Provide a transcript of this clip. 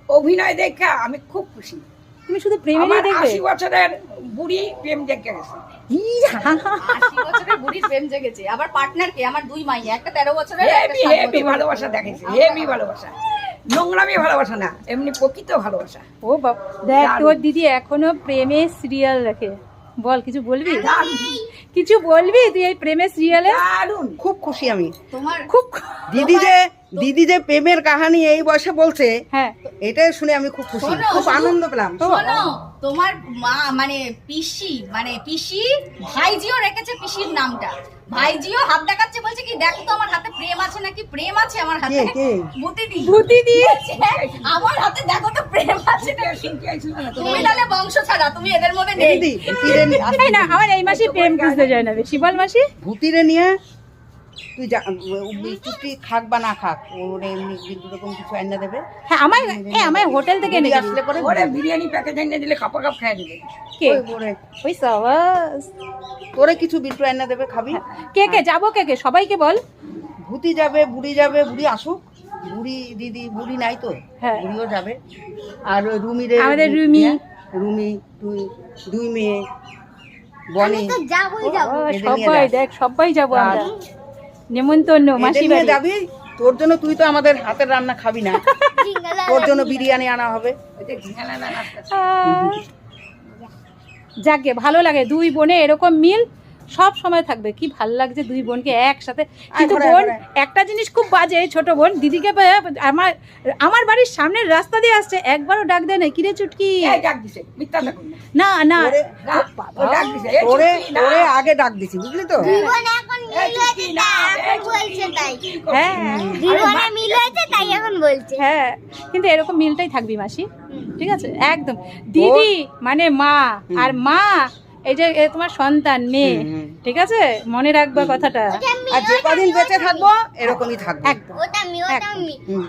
অভিনয় দেখা আমি খুব খুশি। তুমি শুধু প্রেমেরই আমার দেখবে? 80 বছরের বুড়ি প্রেম দেখে গেছে। 80 বছরের বুড়ির প্রেম জেগেছে। আবার পার্টনার কে? আমার দুই মাইয়া, একটা 13 বছরের, একটা হেভি 7 হেভি বছরের। ভালোবাসা দেখেছে, হেভি ভালোবাসা, নোংরামি ভালোবাসা না, এমনি প্রকৃত ভালোবাসা। ও বাবা, দেখ তোর দিদি এখনো প্রেমের সিরিয়াল দেখে। বল, কিছু বলবি? কিছু বলবি তুই এই প্রেমের সিরিয়ালে? দারুণ। খুব খুশি আমি। তোমার খুব। দিদি যে প্রেমের কাহিনী এই বয়সে বলছে, হ্যাঁ, এটা শুনে আমি খুব খুশি, শোনো, খুব আনন্দ পেলাম। শোনো, তোমার মা মানে পিসি ভাইজিও রেখেছে পিসির নামটা। ভাইজিও হাত দেখাচ্ছে, বলছে কি দেখো তো আমার হাতে প্রেম আছে নাকি, প্রেম আছে আমার হাতে। কে? ভূতিদি। ভূতিদি। বলছে, আমার হাতে দেখো তো প্রেম আছে নাকি। শুনতে আইছিল না তো? তুমি তাহলে বংশ ছাড়া, তুমি এদের মধ্যে নেই। দিদি, এই না, আমার এই মাসে প্রেম বুঝতে যায় না বেশি। বল মাসি। ভূতিরে নিয়ে তুই চুটি খাক বা না খাক, ওর এমনি কিন্তু রকম কিছু আইনা দেবে। হ্যাঁ, আমার হোটেল থেকে এনে আসলে পরে ওরে বিরিয়ানি প্যাকেট এনে দিলে কাপা কাপ খাইয়ে দিবে। কে? ওরে ওই সাবাস। তোরে কিছু বিট্টু আইনা দেবে, খাবি। কে যাবো, কে সবাইকে বল। ভূতি যাবে, বুড়ি আসুক। বুড়ি নাই তো, হ্যাঁ। বুড়িও যাবে। আর ওই আমাদের রুমি। রুমি, তুই, দুই মেয়ে, বনি, ও, সবাই দেখ, সবাই যাবো আমরা নেমন্তন্ন মাসি এদের নিয়ে বাড়ি। যাবি। তোর জন্য তুই তো আমাদের হাতের রান্না খাবি না, তোর জন্য বিরিয়ানি আনা হবে। যাকে ভালো লাগে, দুই বোনে এরকম মিল সব সময় থাকবে। কি ভাল লাগছে দুই বোনকে একসাথে। কিন্তু ঘরে, বোন ঘরে। একটা জিনিস খুব বাজে, ছোট বোন দিদিকে আমার বাড়ির সামনের রাস্তা দিয়ে আসছে, একবারও ডাক দেয় না, কিরে চুটকি। এই ডাক দিছে, মিথ্যা থাকুন না। না না, ওরে- না, ও ডাক দিছে, এই ওরে চুটকি না। ওরে আগে ডাক দিছি, বুঝলি তো। এই চুটকি না, এই চুটকি, কি করছিস? হ্যাঁ, কিন্তু এরকম মিলটাই থাকবি মাসি, ঠিক আছে? একদম দিদি মানে মা, আর মা এই যে তোমার সন্তান মেয়ে, ঠিক আছে? মনে রাখবা কথাটা। আর যে কদিন বেঁচে থাকবো এরকমই থাকবো। একদম।